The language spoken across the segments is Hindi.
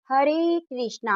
हरे कृष्णा।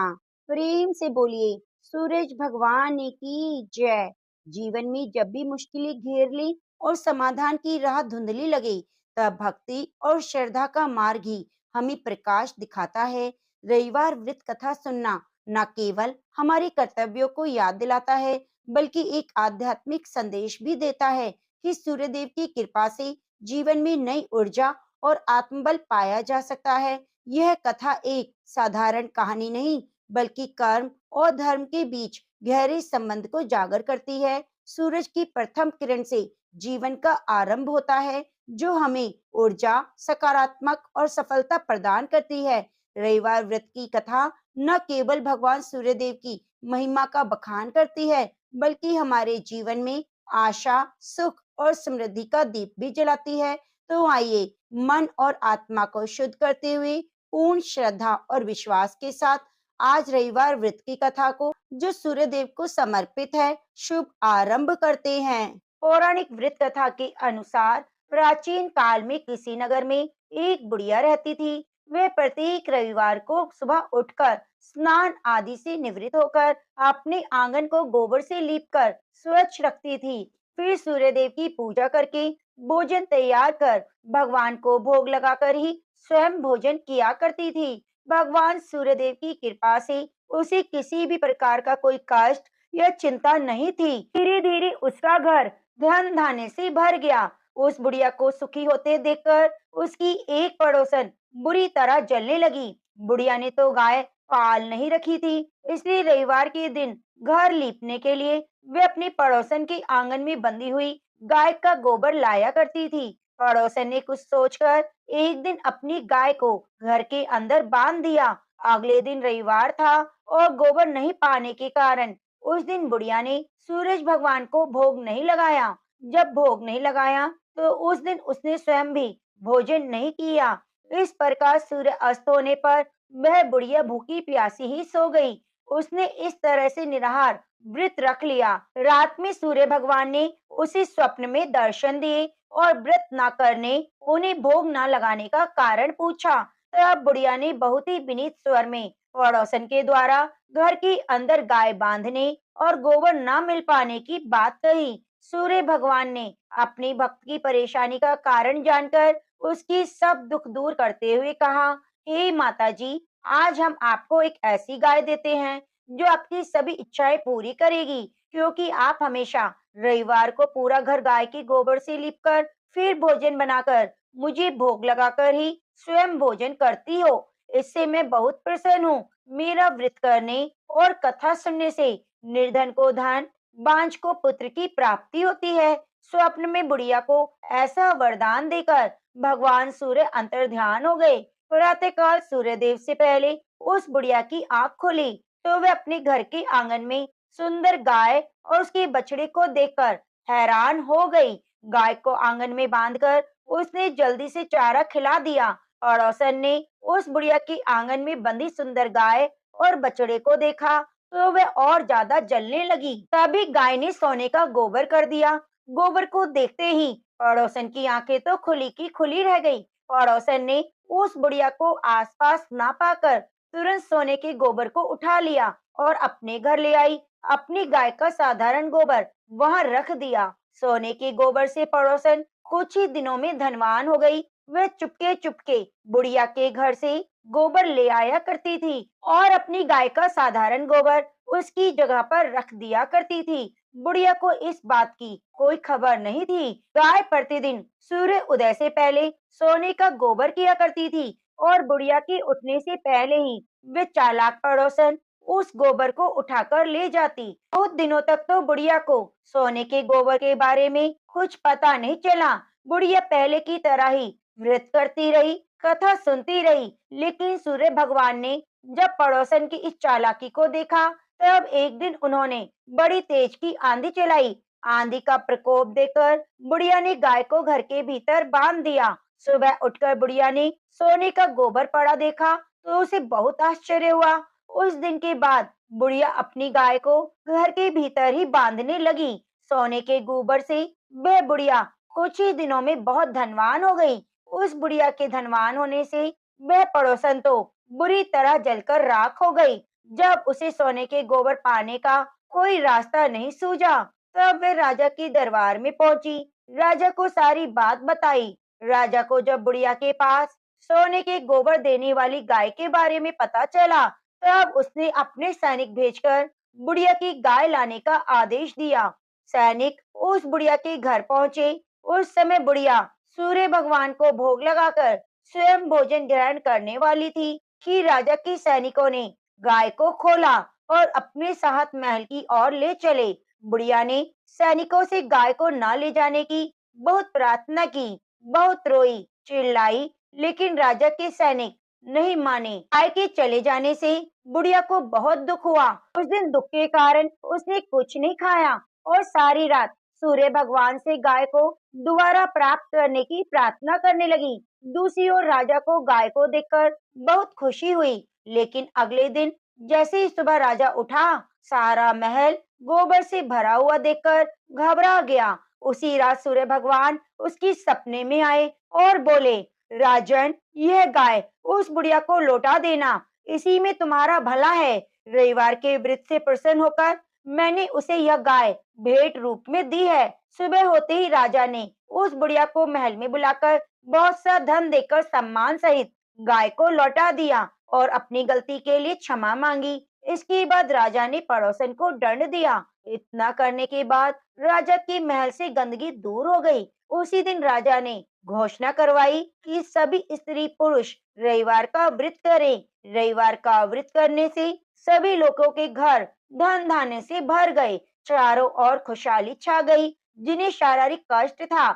प्रेम से बोलिए सूरज भगवान की जय। जीवन में जब भी मुश्किलें घेर ले और समाधान की राह धुंधली लगे, तब भक्ति और श्रद्धा का मार्ग ही हमें प्रकाश दिखाता है। रविवार व्रत कथा सुनना न केवल हमारे कर्तव्यों को याद दिलाता है, बल्कि एक आध्यात्मिक संदेश भी देता है कि सूर्यदेव की कृपा से जीवन में नई ऊर्जा और आत्मबल पाया जा सकता है। यह कथा एक साधारण कहानी नहीं, बल्कि कर्म और धर्म के बीच गहरे संबंध को जागर करती है। सूरज की प्रथम किरण से जीवन का आरंभ होता है, जो हमें ऊर्जा, सकारात्मक और सफलता प्रदान करती है। रविवार व्रत की कथा न केवल भगवान सूर्यदेव की महिमा का बखान करती है, बल्कि हमारे जीवन में आशा, सुख और समृद्धि का दीप भी जलाती है। तो आइए मन और आत्मा को शुद्ध करते हुए पूर्ण श्रद्धा और विश्वास के साथ आज रविवार व्रत की कथा को, जो सूर्यदेव को समर्पित है, शुभ आरंभ करते हैं। पौराणिक व्रत कथा के अनुसार प्राचीन काल में किसी नगर में एक बुढ़िया रहती थी। वे प्रत्येक रविवार को सुबह उठकर स्नान आदि से निवृत्त होकर अपने आंगन को गोबर से लीपकर स्वच्छ रखती थी। फिर सूर्यदेव की पूजा करके भोजन तैयार कर भगवान को भोग लगाकर ही स्वयं भोजन किया करती थी। भगवान सूर्यदेव की कृपा से उसे किसी भी प्रकार का कोई कष्ट या चिंता नहीं थी। धीरे धीरे उसका घर धन धान्य से भर गया। उस बुढ़िया को सुखी होते देखकर उसकी एक पड़ोसन बुरी तरह जलने लगी। बुढ़िया ने तो गाय पाल नहीं रखी थी, इसलिए रविवार के दिन घर लीपने के लिए वे अपने पड़ोसन के आंगन में बंधी हुई गाय का गोबर लाया करती थी। पड़ोसन ने कुछ सोचकर एक दिन अपनी गाय को घर के अंदर बांध दिया। अगले दिन रविवार था और गोबर नहीं पाने के कारण उस दिन बुढ़िया ने सूरज भगवान को भोग नहीं लगाया। जब भोग नहीं लगाया, तो उस दिन उसने स्वयं भी भोजन नहीं किया। इस प्रकार सूर्य अस्त होने पर वह बुढ़िया भूखी प्यासी ही सो गई। उसने इस तरह से निराहार व्रत रख लिया। रात में सूर्य भगवान ने उसे स्वप्न में दर्शन दिए और व्रत न करने, उन्हें भोग न लगाने का कारण पूछा। तब बुढ़िया ने बहुत ही विनीत स्वर में पड़ोसन के द्वारा घर के अंदर गाय बांधने और गोबर न मिल पाने की बात कही। सूर्य भगवान ने अपनी भक्त की परेशानी का कारण जानकर उसकी सब दुख दूर करते हुए कहा, हे माता जी, आज हम आपको एक ऐसी गाय देते हैं जो आपकी सभी इच्छाएं पूरी करेगी, क्योंकि आप हमेशा रविवार को पूरा घर गाय के गोबर से लीपकर फिर भोजन बनाकर मुझे भोग लगाकर ही स्वयं भोजन करती हो। इससे मैं बहुत प्रसन्न हूँ। मेरा व्रत करने और कथा सुनने से निर्धन को धन, बांझ को पुत्र की प्राप्ति होती है। स्वप्न में बुढ़िया को ऐसा वरदान देकर भगवान सूर्य अंतर्ध्यान हो गए। प्रातःकाल सूर्यदेव से पहले उस बुढ़िया की आंख खुली, तो वे अपने घर के आंगन में सुंदर गाय और उसके बछड़े को देखकर हैरान हो गई। गाय को आंगन में बांधकर उसने जल्दी से चारा खिला दिया। पड़ोसन ने उस बुढ़िया की आंगन में बंधी सुंदर गाय और बछड़े को देखा, तो वह और ज्यादा जलने लगी। तभी गाय ने सोने का गोबर कर दिया। गोबर को देखते ही पड़ोसन की आंखें तो खुली की खुली रह गई। पड़ोसन ने उस बुढ़िया को आसपास ना पाकर तुरंत सोने के गोबर को उठा लिया और अपने घर ले आई। अपनी गाय का साधारण गोबर वहां रख दिया। सोने के गोबर से पड़ोसन कुछ ही दिनों में धनवान हो गई। वह चुपके चुपके बुढ़िया के घर से गोबर ले आया करती थी और अपनी गाय का साधारण गोबर उसकी जगह पर रख दिया करती थी। बुढ़िया को इस बात की कोई खबर नहीं थी। गाय प्रतिदिन सूर्य उदय से पहले सोने का गोबर किया करती थी और बुढ़िया के उठने से पहले ही वे चालाक पड़ोसन उस गोबर को उठाकर ले जाती। बहुत दिनों तक तो बुढ़िया को सोने के गोबर के बारे में कुछ पता नहीं चला। बुढ़िया पहले की तरह ही व्रत करती रही, कथा सुनती रही, लेकिन सूर्य भगवान ने जब पड़ोसन की इस चालाकी को देखा, तब एक दिन उन्होंने बड़ी तेज की आंधी चलाई। आंधी का प्रकोप देखकर बुढ़िया ने गाय को घर के भीतर बांध दिया। सुबह उठकर बुढ़िया ने सोने का गोबर पड़ा देखा, तो उसे बहुत आश्चर्य हुआ। उस दिन के बाद बुढ़िया अपनी गाय को घर के भीतर ही बांधने लगी। सोने के गोबर से वह बुढ़िया कुछ ही दिनों में बहुत धनवान हो गई। उस बुढ़िया के धनवान होने से वह पड़ोसन तो बुरी तरह जलकर राख हो गई। जब उसे सोने के गोबर पाने का कोई रास्ता नहीं सूझा, तब वे राजा के दरबार में पहुंची। राजा को सारी बात बताई। राजा को जब बुढ़िया के पास सोने के गोबर देने वाली गाय के बारे में पता चला, तब उसने अपने सैनिक भेजकर बुढ़िया की गाय लाने का आदेश दिया। सैनिक उस बुढ़िया के घर पहुंचे। उस समय बुढ़िया सूर्य भगवान को भोग लगाकर स्वयं भोजन ग्रहण करने वाली थी कि राजा के सैनिकों ने गाय को खोला और अपने साथ महल की ओर ले चले। बुढ़िया ने सैनिकों से गाय को न ले जाने की बहुत प्रार्थना की, बहुत रोई, चिल्लाई, लेकिन राजा के सैनिक नहीं माने। गाय के चले जाने से बुढ़िया को बहुत दुख हुआ। उस दिन दुख के कारण उसने कुछ नहीं खाया और सारी रात सूर्य भगवान से गाय को दोबारा प्राप्त करने की प्रार्थना करने लगी। दूसरी ओर राजा को गाय को देखकर बहुत खुशी हुई, लेकिन अगले दिन जैसे ही सुबह राजा उठा, सारा महल गोबर से भरा हुआ देखकर घबरा गया। उसी रात सूर्य भगवान उसकी सपने में आए और बोले, राजन, यह गाय उस बुढ़िया को लौटा देना, इसी में तुम्हारा भला है। रविवार के व्रत से प्रसन्न होकर मैंने उसे यह गाय भेंट रूप में दी है। सुबह होते ही राजा ने उस बुढ़िया को महल में बुलाकर बहुत सा धन देकर सम्मान सहित गाय को लौटा दिया और अपनी गलती के लिए क्षमा मांगी। इसके बाद राजा ने पड़ोसन को दंड दिया। इतना करने के बाद राजा के महल से गंदगी दूर हो गई। उसी दिन राजा ने घोषणा करवाई कि सभी स्त्री पुरुष रविवार का व्रत करें। रविवार का व्रत करने से सभी लोगों के घर धन धान्य से भर गए। चारों ओर खुशहाली छा गई। जिन्हें शारीरिक कष्ट था,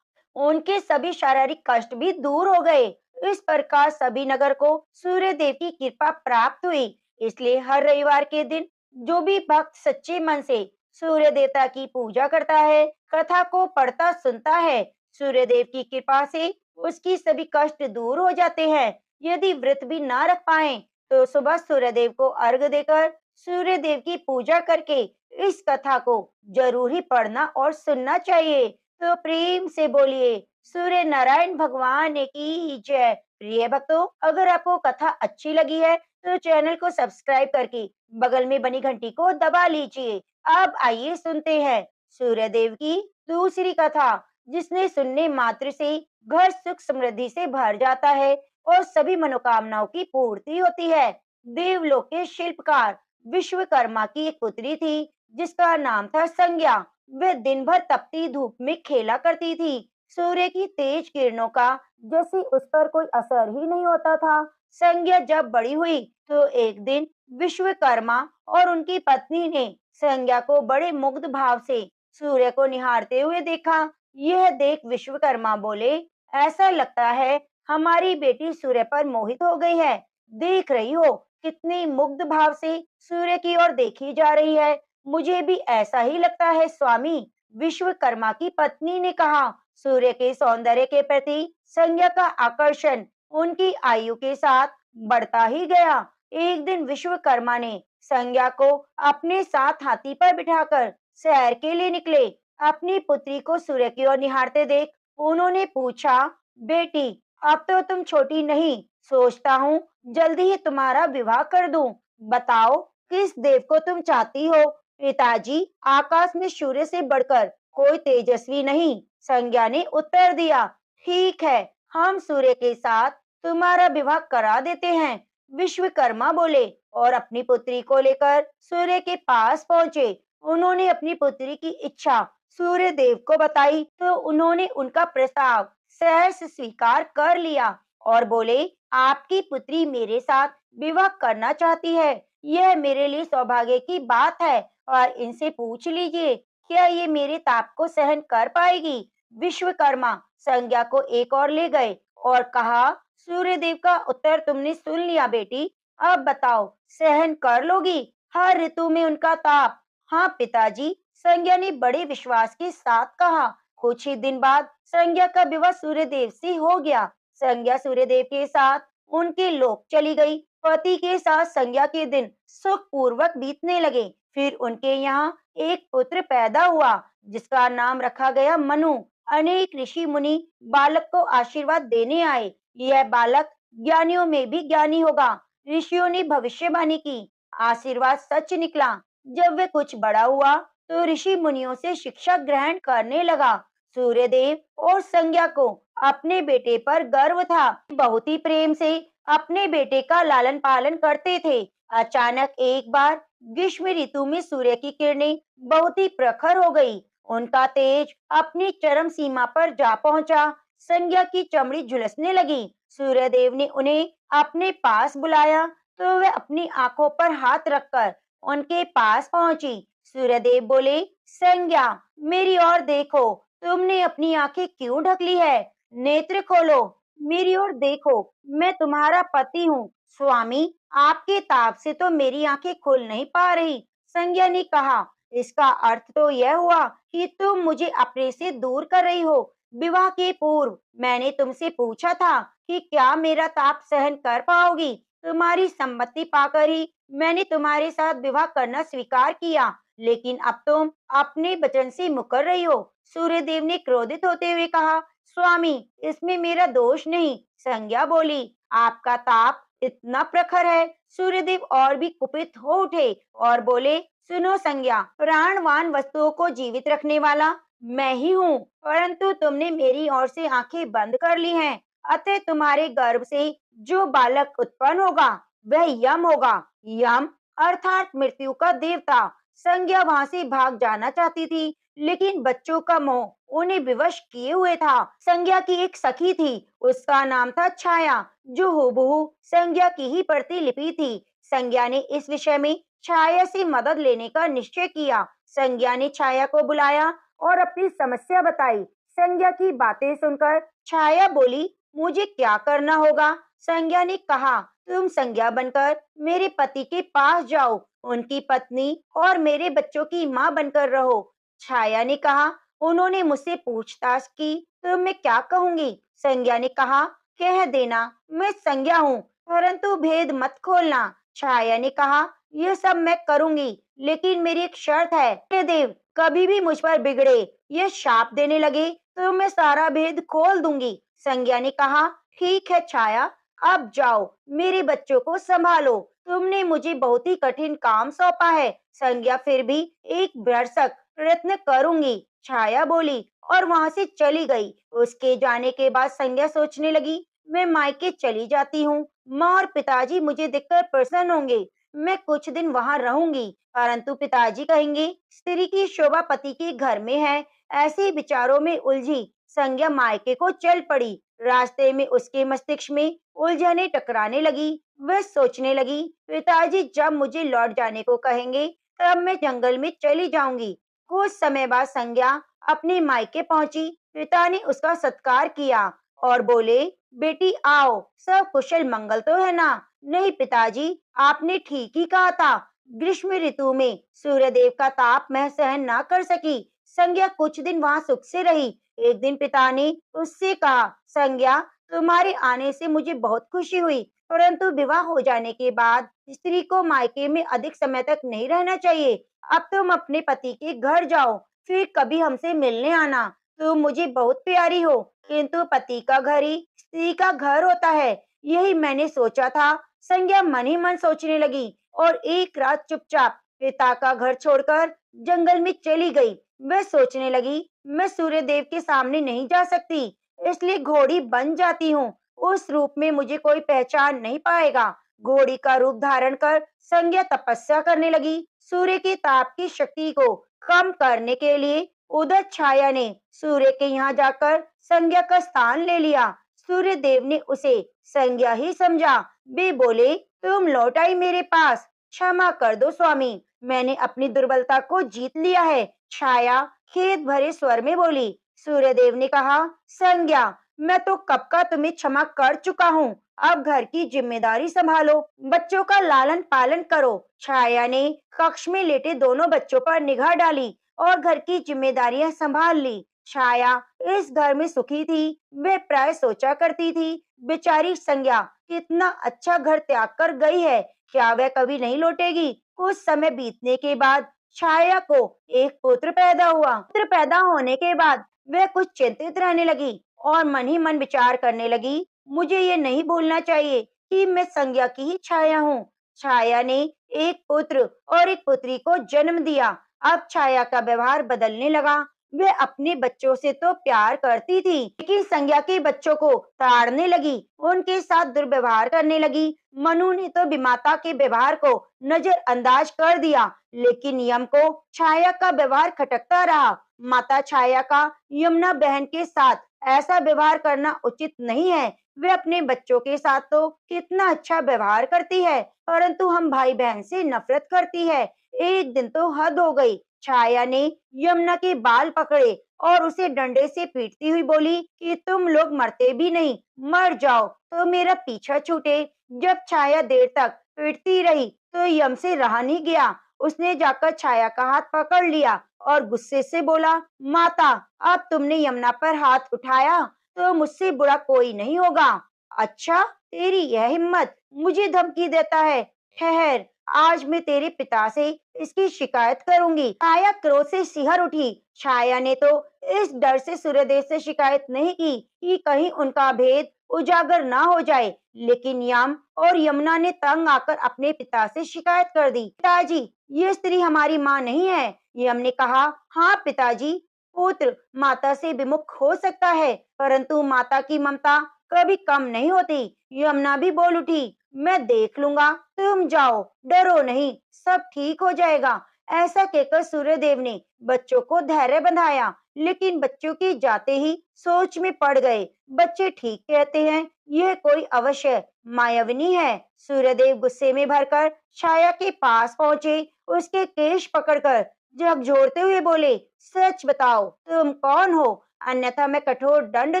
उनके सभी शारीरिक कष्ट भी दूर हो गए। इस प्रकार सभी नगर को सूर्य देव की कृपा प्राप्त हुई। इसलिए हर रविवार के दिन जो भी भक्त सच्चे मन से सूर्य देवता की पूजा करता है, कथा को पढ़ता सुनता है, सूर्य देव की कृपा से उसकी सभी कष्ट दूर हो जाते हैं। यदि व्रत भी ना रख पाए, तो सुबह सूर्य देव को अर्घ देकर सूर्य देव की पूजा करके इस कथा को जरूर ही पढ़ना और सुनना चाहिए। तो प्रेम से बोलिए सूर्य नारायण भगवान की जय। प्रिय भक्तों, अगर आपको कथा अच्छी लगी है तो चैनल को सब्सक्राइब करके बगल में बनी घंटी को दबा लीजिए। अब आइए सुनते हैं सूर्य देव की दूसरी कथा, जिसने सुनने मात्र से घर सुख समृद्धि से भर जाता है और सभी मनोकामनाओं की पूर्ति होती है। देवलोक के शिल्पकार विश्वकर्मा की एक पुत्री थी, जिसका नाम था संज्ञा। वह दिन भर तपती धूप में खेला करती थी। सूर्य की तेज किरणों का जैसे उस पर कोई असर ही नहीं होता था। संज्ञा जब बड़ी हुई, तो एक दिन विश्वकर्मा और उनकी पत्नी ने संज्ञा को बड़े मुग्ध भाव से सूर्य को निहारते हुए देखा। यह देख विश्वकर्मा बोले, ऐसा लगता है हमारी बेटी सूर्य पर मोहित हो गई है। देख रही हो कितनी मुग्ध भाव से सूर्य की ओर देखी जा रही है। मुझे भी ऐसा ही लगता है स्वामी, विश्वकर्मा की पत्नी ने कहा। सूर्य के सौंदर्य के प्रति संज्ञा का आकर्षण उनकी आयु के साथ बढ़ता ही गया। एक दिन विश्वकर्मा ने संज्ञा को अपने साथ हाथी पर बिठाकर सैर के लिए निकले। अपनी पुत्री को सूर्य की ओर निहारते देख उन्होंने पूछा, बेटी, अब तो तुम छोटी नहीं, सोचता हूँ जल्दी ही तुम्हारा विवाह कर दूं। बताओ किस देव को तुम चाहती हो? पिताजी, आकाश में सूर्य से बढ़कर कोई तेजस्वी नहीं, संज्ञा ने उत्तर दिया। ठीक है, हम सूर्य के साथ तुम्हारा विवाह करा देते हैं, विश्वकर्मा बोले और अपनी पुत्री को लेकर सूर्य के पास पहुंचे। उन्होंने अपनी पुत्री की इच्छा सूर्य देव को बताई, तो उन्होंने उनका प्रस्ताव सहर्ष स्वीकार कर लिया और बोले, आपकी पुत्री मेरे साथ विवाह करना चाहती है। यह मेरे लिए सौभाग्य की बात है और इनसे पूछ लीजिए, क्या ये मेरे ताप को सहन कर पाएगी? विश्वकर्मा संज्ञा को एक और ले गए और कहा, सूर्य देव का उत्तर तुमने सुन लिया बेटी, अब बताओ सहन कर लोगी हर ऋतु में उनका ताप? हाँ पिताजी, संज्ञा ने बड़े विश्वास के साथ कहा। कुछ ही दिन बाद संज्ञा का विवाह सूर्य देव से हो गया। संज्ञा सूर्य देव के साथ उनके लोक चली गई। पति के साथ संज्ञा के दिन सुख पूर्वक बीतने लगे। फिर उनके यहाँ एक पुत्र पैदा हुआ, जिसका नाम रखा गया मनु। अनेक ऋषि मुनि बालक को आशीर्वाद देने आए। यह बालक ज्ञानियों में भी ज्ञानी होगा, ऋषियों ने भविष्यवाणी की, आशीर्वाद सच निकला। जब वे कुछ बड़ा हुआ तो ऋषि मुनियों से शिक्षा ग्रहण करने लगा। सूर्यदेव और संज्ञा को अपने बेटे पर गर्व था, बहुत ही प्रेम से अपने बेटे का लालन पालन करते थे। अचानक एक बार ग्रीष्म ऋतु में सूर्य की किरणें बहुत ही प्रखर हो गई। उनका तेज अपनी चरम सीमा पर जा पहुंचा। संज्ञा की चमड़ी झुलसने लगी। सूर्यदेव ने उन्हें अपने पास बुलाया तो वे अपनी आंखों पर हाथ रखकर उनके पास पहुंची। सूर्यदेव बोले, संज्ञा, मेरी ओर देखो, तुमने अपनी आंखें क्यों ढक ली है? नेत्र खोलो, मेरी ओर देखो, मैं तुम्हारा पति हूँ। स्वामी, आपके ताप से तो मेरी आंखें खुल नहीं पा रही। संज्ञा ने कहा, इसका अर्थ तो यह हुआ कि तुम मुझे अपने से दूर कर रही हो। विवाह के पूर्व मैंने तुमसे पूछा था कि क्या मेरा ताप सहन कर पाओगी। तुम्हारी सम्मति पाकर ही मैंने तुम्हारे साथ विवाह करना स्वीकार किया, लेकिन अब तुम अपने वचन से मुकर रही हो। सूर्यदेव ने क्रोधित होते हुए कहा, स्वामी, इसमें मेरा दोष नहीं। संज्ञा बोली, आपका ताप इतना प्रखर है। सूर्यदेव और भी कुपित हो उठे और बोले, सुनो संज्ञा, प्राणवान वस्तुओं को जीवित रखने वाला मैं ही हूँ, परंतु तुमने मेरी ओर से आंखें बंद कर ली हैं। अतः तुम्हारे गर्भ से जो बालक उत्पन्न होगा वह यम होगा। यम अर्थात मृत्यु का देवता। संज्ञा वहां से भाग जाना चाहती थी, लेकिन बच्चों का मोह उन्हें विवश किए हुए था। संज्ञा की एक सखी थी, उसका नाम था छाया, जो हूबहू संज्ञा की ही प्रतिलिपि थी। संज्ञा ने इस विषय में छाया से मदद लेने का निश्चय किया। संज्ञा ने छाया को बुलाया और अपनी समस्या बताई। संज्ञा की बातें सुनकर छाया बोली, मुझे क्या करना होगा? संज्ञा ने कहा, तुम संज्ञा बनकर मेरे पति के पास जाओ, उनकी पत्नी और मेरे बच्चों की माँ बनकर रहो। छाया ने कहा, उन्होंने मुझसे पूछताछ की तो मैं क्या कहूंगी? संज्ञा ने कहा, कह देना मैं संज्ञा हूँ, परंतु भेद मत खोलना। छाया ने कहा, यह सब मैं करूंगी, लेकिन मेरी एक शर्त है। हे देव, कभी भी मुझ पर बिगड़े, ये शाप देने लगे तो मैं सारा भेद खोल दूंगी। संज्ञा ने कहा, ठीक है छाया, अब जाओ, मेरे बच्चों को संभालो। तुमने मुझे बहुत ही कठिन काम सौंपा है। संज्ञा फिर भी एक भरसक प्रयत्न करूंगी, छाया बोली और वहां से चली गई। उसके जाने के बाद संज्ञा सोचने लगी, मैं मायके चली जाती हूँ, माँ और पिताजी मुझे देखकर प्रसन्न होंगे, मैं कुछ दिन वहां रहूंगी, परंतु पिताजी कहेंगे स्त्री की शोभा पति के घर में है। ऐसे विचारों में उलझी संज्ञा मायके को चल पड़ी। रास्ते में उसके मस्तिष्क में उलझने टकराने लगी। वह सोचने लगी, पिताजी जब मुझे लौट जाने को कहेंगे तब मैं जंगल में चली जाऊंगी। कुछ समय बाद संज्ञा अपने मायके पहुंची। पिता ने उसका सत्कार किया और बोले, बेटी आओ, सब कुशल मंगल तो है ना? नहीं पिताजी, आपने ठीक ही कहा था। ग्रीष्म ऋतु में सूर्यदेव का ताप मैं सहन ना कर सकी। संज्ञा कुछ दिन वहां सुख से रही। एक दिन पिता ने उससे कहा, संज्ञा, तुम्हारे आने से मुझे बहुत खुशी हुई, परंतु विवाह हो जाने के बाद स्त्री को मायके में अधिक समय तक नहीं रहना चाहिए। अब तुम अपने पति के घर जाओ, फिर कभी हमसे मिलने आना। तुम मुझे बहुत प्यारी हो, किंतु पति का घर ही स्त्री का घर होता है। यही मैंने सोचा था। संज्ञा मन ही मन सोचने लगी और एक रात चुपचाप पिता का घर छोड़कर जंगल में चली गई। वह सोचने लगी, मैं सूर्यदेव के सामने नहीं जा सकती, इसलिए घोड़ी बन जाती हूँ। उस रूप में मुझे कोई पहचान नहीं पाएगा। घोड़ी का रूप धारण कर संज्ञा तपस्या करने लगी। सूर्य के ताप की शक्ति को कम करने के लिए उदय छाया ने सूर्य के यहाँ जाकर संज्ञा का स्थान ले लिया। सूर्य देव ने उसे संज्ञा ही समझा। वे बोले, तुम लौट आई मेरे पास, क्षमा कर दो स्वामी, मैंने अपनी दुर्बलता को जीत लिया है। छाया खेद भरे स्वर में बोली। सूर्यदेव ने कहा, संज्ञा, मैं तो कब का तुम्हें क्षमा कर चुका हूँ। अब घर की जिम्मेदारी संभालो, बच्चों का लालन पालन करो। छाया ने कक्ष में लेटे दोनों बच्चों पर निगाह डाली और घर की जिम्मेदारियां संभाल ली। छाया इस घर में सुखी थी। वे प्राय सोचा करती थी, बेचारी संज्ञा कितना अच्छा घर त्याग कर गई है, क्या वह कभी नहीं लौटेगी? कुछ समय बीतने के बाद छाया को एक पुत्र पैदा हुआ। पुत्र पैदा होने के बाद वह कुछ चिंतित रहने लगी और मन ही मन विचार करने लगी, मुझे ये नहीं भूलना चाहिए कि मैं संज्ञा की ही छाया हूँ। छाया ने एक पुत्र और एक पुत्री को जन्म दिया। अब छाया का व्यवहार बदलने लगा। वह अपने बच्चों से तो प्यार करती थी, लेकिन संज्ञा के बच्चों को ताड़ने लगी, उनके साथ दुर्व्यवहार करने लगी। मनु ने तो विमाता के व्यवहार को नजरअंदाज कर दिया, लेकिन यम को छाया का व्यवहार खटकता रहा। माता छाया का यमुना बहन के साथ ऐसा व्यवहार करना उचित नहीं है। वे अपने बच्चों के साथ तो कितना अच्छा व्यवहार करती है, परंतु हम भाई बहन से नफरत करती है। एक दिन तो हद हो गई। छाया ने यमुना के बाल पकड़े और उसे डंडे से पीटती हुई बोली कि तुम लोग मरते भी नहीं, मर जाओ तो मेरा पीछा छूटे। जब छाया देर तक पीटती रही तो यम से रहा नहीं गया। उसने जाकर छाया का हाथ पकड़ लिया और गुस्से से बोला, माता, अब तुमने यमुना पर हाथ उठाया तो मुझसे बुरा कोई नहीं होगा। अच्छा, तेरी यह हिम्मत मुझे धमकी देता है। ठहर, आज मैं तेरे पिता से इसकी शिकायत करूंगी। छाया क्रोध से सिहर उठी। छाया ने तो इस डर से सूर्यदेव से शिकायत नहीं की कि कहीं उनका भेद उजागर ना हो जाए, लेकिन यम और यमुना ने तंग आकर अपने पिता से शिकायत कर दी। पिताजी, ये स्त्री हमारी माँ नहीं है। यम ने कहा, हाँ पिताजी, पुत्र माता से विमुख हो सकता है, परंतु माता की ममता कभी कम नहीं होती। यमुना भी बोल उठी, मैं देख लूंगा, तुम जाओ, डरो नहीं, सब ठीक हो जाएगा। ऐसा कहकर सूर्यदेव ने बच्चों को धैर्य बंधाया, लेकिन बच्चों के जाते ही सोच में पड़ गए। बच्चे ठीक कहते हैं, यह कोई अवश्य मायाविनी है। सूर्यदेव गुस्से में भरकर छाया के पास पहुंचे, उसके केश पकड़कर झकझोरते हुए बोले, सच बताओ, तुम कौन हो, अन्यथा मैं कठोर दंड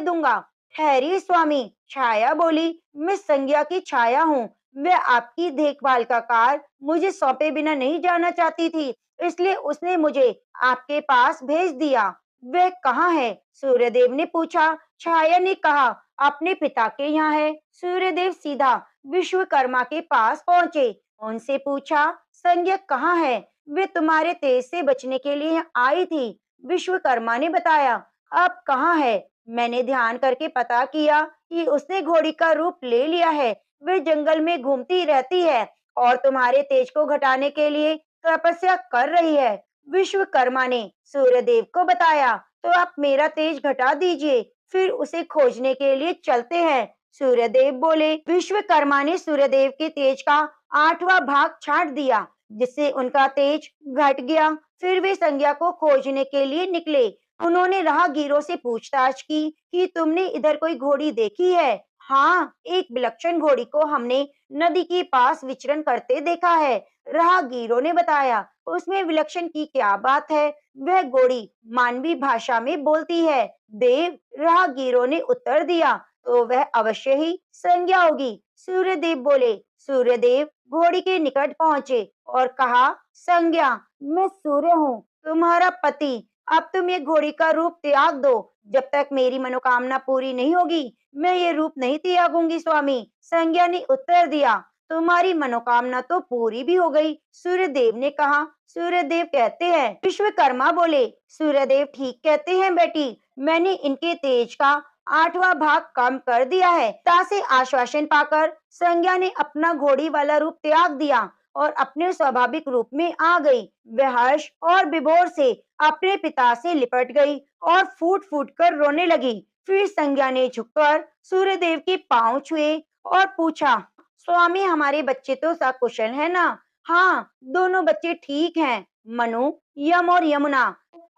दूंगा। ठहरिए स्वामी, छाया बोली, मैं संज्ञा की छाया हूँ। वह आपकी देखभाल का कार्य मुझे सौंपे बिना नहीं जाना चाहती थी, इसलिए उसने मुझे आपके पास भेज दिया। वह कहाँ है? सूर्यदेव ने पूछा। छाया ने कहा, अपने पिता के यहाँ है। सूर्यदेव सीधा विश्वकर्मा के पास पहुंचे, उनसे पूछा, संज्ञा कहाँ है? वे तुम्हारे तेज से बचने के लिए आई थी। विश्वकर्मा ने बताया। अब कहाँ है? मैंने ध्यान करके पता किया कि उसने घोड़ी का रूप ले लिया है। वे जंगल में घूमती रहती है और तुम्हारे तेज को घटाने के लिए तपस्या कर रही है। विश्वकर्मा ने सूर्यदेव को बताया। तो आप मेरा तेज घटा दीजिए, फिर उसे खोजने के लिए चलते हैं। सूर्यदेव बोले। विश्वकर्मा ने सूर्यदेव के तेज का 8वां भाग छांट दिया, जिससे उनका तेज घट गया। फिर वे संज्ञा को खोजने के लिए निकले। उन्होंने राहगीरों से पूछताछ की कि तुमने इधर कोई घोड़ी देखी है? हाँ, एक विलक्षण घोड़ी को हमने नदी के पास विचरण करते देखा है। राहगीरों ने बताया। उसमें विलक्षण की क्या बात है? वह घोड़ी मानवी भाषा में बोलती है। देव, राहगीरों ने उत्तर दिया, तो वह अवश्य ही संज्ञा होगी। सूर्यदेव बोले। सूर्यदेव घोड़ी के निकट पहुंचे और कहा, संज्ञा, मैं सूर्य हूँ, तुम्हारा पति। अब तुम ये घोड़ी का रूप त्याग दो। जब तक मेरी मनोकामना पूरी नहीं होगी, मैं ये रूप नहीं त्यागूंगी स्वामी। संज्ञा ने उत्तर दिया। तुम्हारी मनोकामना तो पूरी भी हो गई, सूर्यदेव ने कहा। सूर्यदेव कहते हैं। विश्वकर्मा बोले। सूर्यदेव ठीक कहते हैं बेटी, मैंने इनके तेज का 8वां भाग कम कर दिया है। पिता से आश्वासन पाकर संज्ञा ने अपना घोड़ी वाला रूप त्याग दिया और अपने स्वाभाविक रूप में आ गई। वह हर्ष और विभोर से अपने पिता से लिपट गई और फूट फूट कर रोने लगी। फिर संज्ञा ने झुककर सूर्यदेव के पांव छुए और पूछा, स्वामी, हमारे बच्चे तो सकुशल है ना? हाँ, दोनों बच्चे ठीक हैं। मनु, यम और यमुना,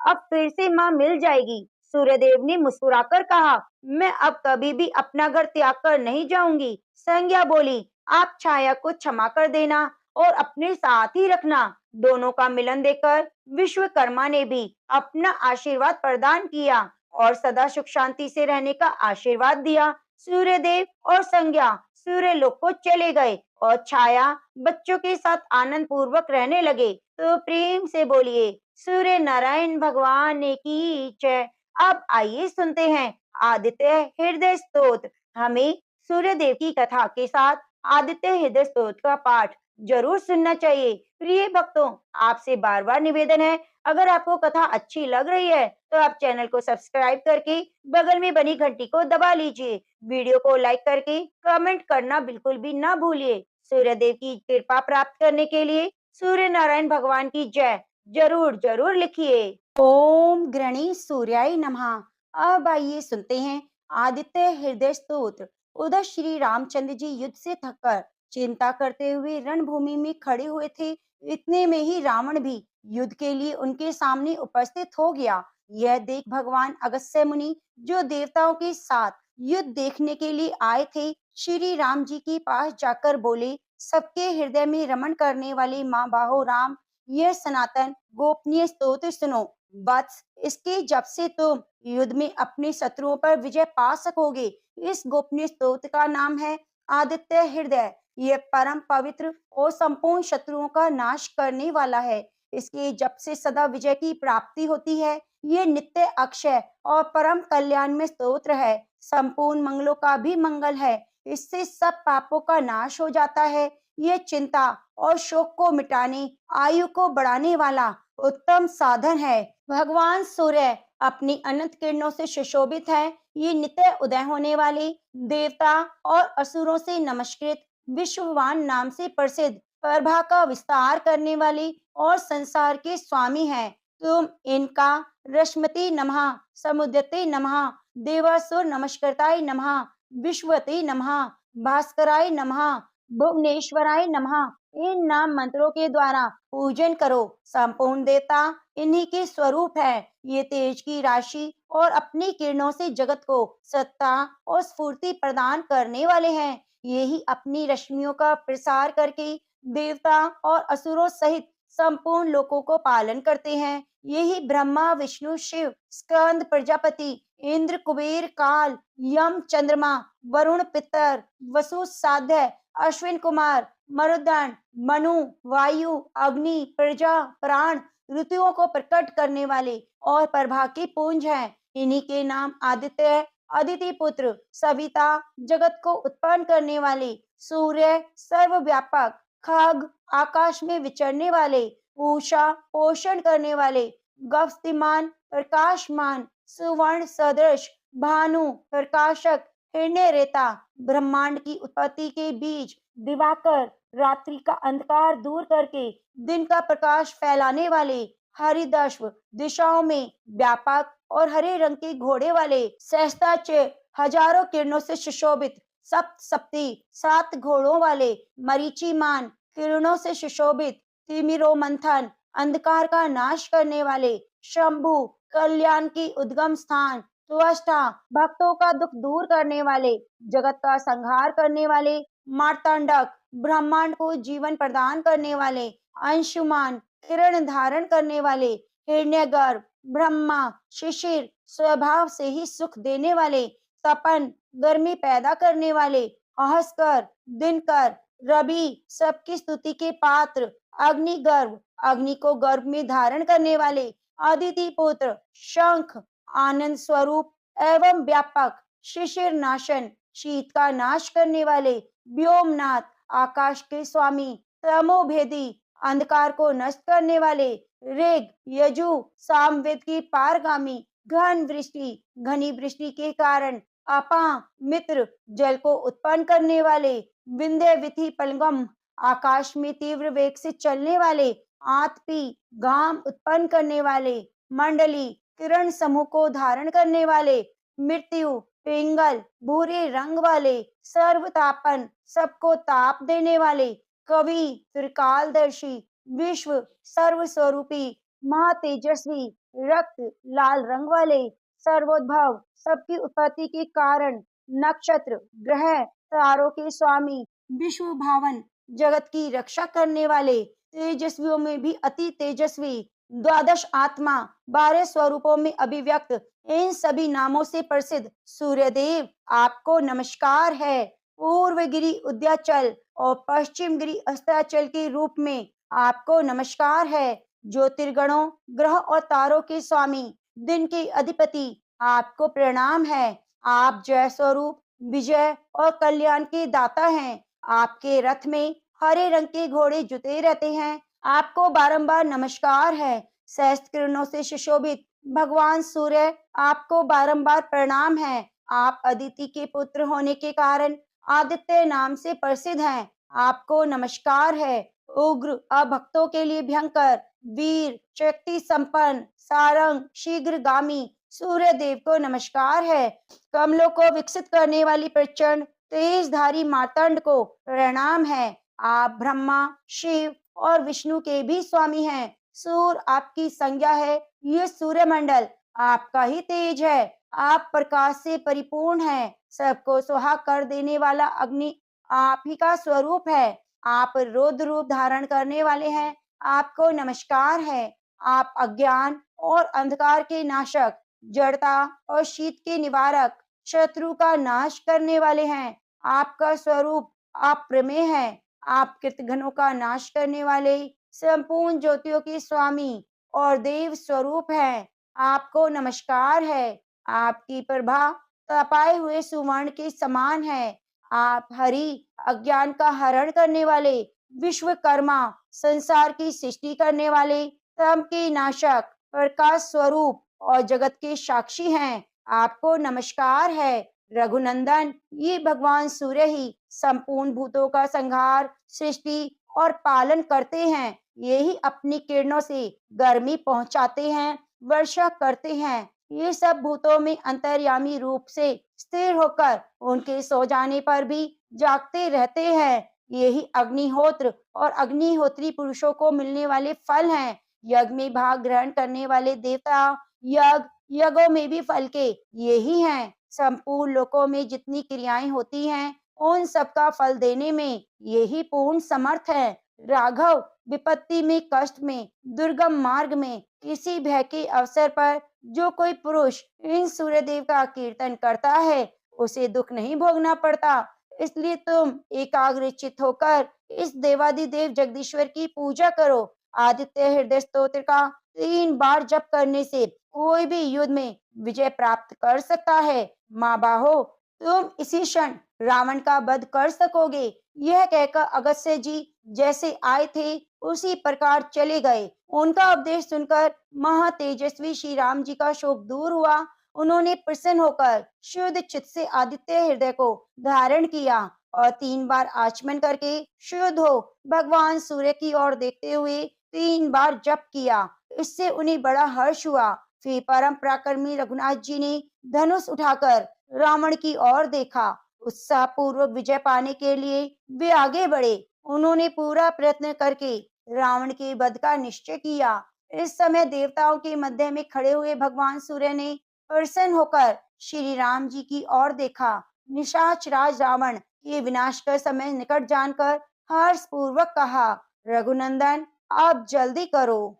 अब फिर से माँ मिल जाएगी। सूर्यदेव ने मुस्कुराकर कहा, मैं अब कभी भी अपना घर त्याग कर नहीं जाऊंगी। संज्ञा बोली, आप छाया को क्षमा कर देना और अपने साथ ही रखना। दोनों का मिलन देखकर विश्वकर्मा ने भी अपना आशीर्वाद प्रदान किया और सदा सुख शांति से रहने का आशीर्वाद दिया। सूर्यदेव और संज्ञा सूर्यलोक को चले गए और छाया बच्चों के साथ आनंद पूर्वक रहने लगे। तो प्रेम से बोलिए, सूर्य नारायण भगवान की जय। अब आइए सुनते हैं आदित्य हृदय स्तोत्र। हमें सूर्य देव की कथा के साथ आदित्य हृदय स्तोत्र का पाठ जरूर सुनना चाहिए। प्रिय भक्तों, आपसे बार बार निवेदन है, अगर आपको कथा अच्छी लग रही है तो आप चैनल को सब्सक्राइब करके बगल में बनी घंटी को दबा लीजिए। वीडियो को लाइक करके कमेंट करना बिल्कुल भी ना भूलिए। सूर्यदेव की कृपा प्राप्त करने के लिए सूर्य नारायण भगवान की जय जरूर जरूर लिखिए। ओम गृणी सूर्याय नमः। अब आइए सुनते हैं आदित्य हृदय स्तोत्र। उधर श्री रामचंद्र जी युद्ध से थककर चिंता करते हुए रणभूमि में खड़े हुए थे। इतने में ही रावण भी युद्ध के लिए उनके सामने उपस्थित हो गया। यह देख भगवान अगस्त्य मुनि, जो देवताओं के साथ युद्ध देखने के लिए आए थे, श्री राम जी के पास जाकर बोले, सबके हृदय में रमण करने वाले माँ बाहो राम, यह सनातन गोपनीय स्तोत्र सुनो। वत्स, इसके जप से तुम युद्ध में अपने शत्रुओं पर विजय पा सकोगे। इस गोपनीय स्तोत्र का नाम है आदित्य हृदय। यह परम पवित्र और संपूर्ण शत्रुओं का नाश करने वाला है। इसके जप से सदा विजय की प्राप्ति होती है। ये नित्य अक्षय और परम कल्याण में स्तोत्र है। संपूर्ण मंगलों का भी मंगल है। इससे सब पापों का नाश हो जाता है। ये चिंता और शोक को मिटाने, आयु को बढ़ाने वाला उत्तम साधन है। भगवान सूर्य अपनी अनंत किरणों से सुशोभित है। ये नित्य उदय होने वाले देवता और असुरों से नमस्कृत विश्ववान नाम से प्रसिद्ध प्रभा का विस्तार करने वाले और संसार के स्वामी हैं। तुम इनका रश्मते नमः, समुद्यते नमः, देवासुर नमस्कृताय नमः, विश्वते नमः, भास्कराय नमः, भुवनेश्वराय नमः, इन नाम मंत्रों के द्वारा पूजन करो। संपूर्ण देवता इन्हीं के स्वरूप है। ये तेज की राशि और अपनी किरणों से जगत को सत्ता और स्फूर्ति प्रदान करने वाले हैं। ये ही अपनी रश्मियों का प्रसार करके देवता और असुरों सहित संपूर्ण लोकों को पालन करते हैं। यही ब्रह्मा विष्णु शिव स्कंद प्रजापति इंद्र कुबेर काल यम चंद्रमा वरुण पितर वसु साध्य अश्विन कुमार मरुदगण मनु वायु अग्नि प्रजा प्राण ऋतुओं को प्रकट करने वाले और प्रभा के पुंज हैं। इन्हीं के नाम आदित्य, अदिति पुत्र, सविता, जगत को उत्पन्न करने वाले, सूर्य सर्वव्यापक, खग आकाश में विचरने वाले, उषा पोषण करने वाले, गव्यमान प्रकाशमान, सुवर्ण सदृश, भानु प्रकाशक, हिरण्य रेता, ब्रह्मांड की उत्पत्ति के बीज, दिवाकर, रात्रि का अंधकार दूर करके दिन का प्रकाश फैलाने वाले, हरिदश्व दिशाओं में व्यापक और हरे रंग के घोड़े वाले, सहस्त्रार हजारों किरणों से सुशोभित, सप्तशती सात घोड़ों वाले, मरीचिमान किरणों से सुशोभित, तिमिरो मंथन अंधकार का नाश करने वाले, शंभु कल्याण की उद्गम स्थान, त्वष्टा भक्तों का दुख दूर करने वाले, जगत का संहार करने वाले, मार्तांडक ब्रह्मांड को जीवन प्रदान करने वाले, अंशुमान किरण धारण करने वाले, हिरण्यगर्भ ब्रह्मा शिशिर स्वभाव से ही सुख देने वाले, तपन गर्मी पैदा करने वाले, अहस्कर दिनकर रवि सबकी स्तुति के पात्र, अग्निगर्भ अग्नि को गर्भ में धारण करने वाले, अदिति पुत्र शंख आनंद स्वरूप एवं व्यापक, शिशिर नाशन शीत का नाश करने वाले, व्योमनाथ आकाश के स्वामी, तमोभेदी अंधकार को नष्ट करने वाले, ऋग यजु सामवेद की पारगामी, घन वृष्टि घनी वृष्टि के कारण, अपा मित्र जल को उत्पन्न करने वाले, विंध्य विधि पलगम आकाश में तीव्र वेग से चलने वाले, आतपी घाम उत्पन्न करने वाले, मंडली किरण समूह को धारण करने वाले, मृत्यु पिंगल भूरे रंग वाले, सर्वतापन सबको ताप देने वाले, कवि त्रिकालदर्शी विश्व सर्वस्वरूपी, महातेजस्वी रक्त लाल रंग वाले, सर्वोद्भव सबकी उत्पत्ति के कारण, नक्षत्र ग्रह तारों के स्वामी, विश्व भावन जगत की रक्षा करने वाले, तेजस्वियों में भी अति तेजस्वी, द्वादश आत्मा 12 स्वरूपों में अभिव्यक्त, इन सभी नामों से प्रसिद्ध सूर्यदेव आपको नमस्कार है। पूर्व गिरी उद्याचल और पश्चिम गिरी अस्ताचल के रूप में आपको नमस्कार है। ज्योतिर्गणों ग्रह और तारों के स्वामी, दिन के अधिपति आपको प्रणाम है। आप जय स्वरूप विजय और कल्याण के दाता हैं। आपके रथ में हरे रंग के घोड़े जुते रहते हैं। आपको बारंबार नमस्कार है। सहस्त्र किरणों से सुशोभित भगवान सूर्य, आपको बारंबार प्रणाम है। आप अदिति के पुत्र होने के कारण आदित्य नाम से प्रसिद्ध हैं। आपको नमस्कार है। उग्र, अभक्तों के लिए भयंकर, वीर, शक्ति संपन्न, सारंग, शीघ्रगामी सूर्य देव को नमस्कार है। कमलों को विकसित करने वाली प्रचंड तेजधारी मार्तंड को प्रणाम है। आप ब्रह्मा, शिव और विष्णु के भी स्वामी हैं। सूर्य आपकी संज्ञा है। ये सूर्यमंडल आपका ही तेज है। आप प्रकाश से परिपूर्ण हैं। सबको सुहा कर देने वाला अग्नि आप ही का स्वरूप है। आप रुद्र रूप धारण करने वाले हैं। आपको नमस्कार है। आप अज्ञान और अंधकार के नाशक, जड़ता और शीत के निवारक, शत्रु का नाश करने वाले हैं। आपका स्वरूप अप्रमेय है। आप कृतघ्नों का नाश करने वाले, संपूर्ण ज्योतियों के स्वामी और देव स्वरूप हैं। आपको नमस्कार है। आपकी प्रभा तपाए हुए सुवर्ण के समान है। आप हरि, अज्ञान का हरण करने वाले, विश्वकर्मा, संसार की सृष्टि करने वाले, तम के नाशक, प्रकाश स्वरूप और जगत के साक्षी हैं। आपको नमस्कार है। रघुनंदन, ये भगवान सूर्य ही संपूर्ण भूतों का संहार, सृष्टि और पालन करते हैं। यही अपनी किरणों से गर्मी पहुंचाते हैं, वर्षा करते हैं। ये सब भूतों में अंतर्यामी रूप से स्थिर होकर उनके सो जाने पर भी जागते रहते हैं। यही अग्निहोत्र और अग्निहोत्री पुरुषों को मिलने वाले फल हैं। यज्ञ में भाग ग्रहण करने वाले देवता, यज्ञों में भी फल के यही हैं। संपूर्ण लोकों में जितनी क्रियाएं होती हैं, उन सबका फल देने में यही पूर्ण समर्थ है। राघव, विपत्ति में, कष्ट में, दुर्गम मार्ग में, किसी भय के अवसर पर जो कोई पुरुष इन सूर्यदेव का कीर्तन करता है, उसे दुख नहीं भोगना पड़ता। इसलिए तुम एकाग्रचित्त होकर इस देवादिदेव जगदीश्वर की पूजा करो। आदित्य हृदय स्तोत्र का 3 बार जप करने से कोई भी युद्ध में विजय प्राप्त कर सकता है। माँ बाहो, तुम इसी क्षण रावण का वध कर सकोगे। यह कहकर अगस्त्य जी जैसे आए थे उसी प्रकार चले गए। उनका उपदेश सुनकर महातेजस्वी श्री राम जी का शोक दूर हुआ। उन्होंने प्रसन्न होकर शुद्ध चित्त से आदित्य हृदय को धारण किया और 3 बार आचमन करके शुद्ध हो भगवान सूर्य की ओर देखते हुए 3 बार जप किया। इससे उन्हें बड़ा हर्ष हुआ। फिर परम पराक्रमी रघुनाथ जी ने धनुष उठाकर रावण की ओर देखा। उत्साह पूर्वक विजय पाने के लिए वे आगे बढ़े। उन्होंने पूरा प्रयत्न करके रावण के वध का निश्चय किया। इस समय देवताओं के मध्य में खड़े हुए भगवान सूर्य ने प्रसन्न होकर श्री राम जी की ओर देखा। निशाच राज रावण के विनाश का समय निकट जानकर हर्ष पूर्वक कहा, रघुनंदन, आप जल्दी करो।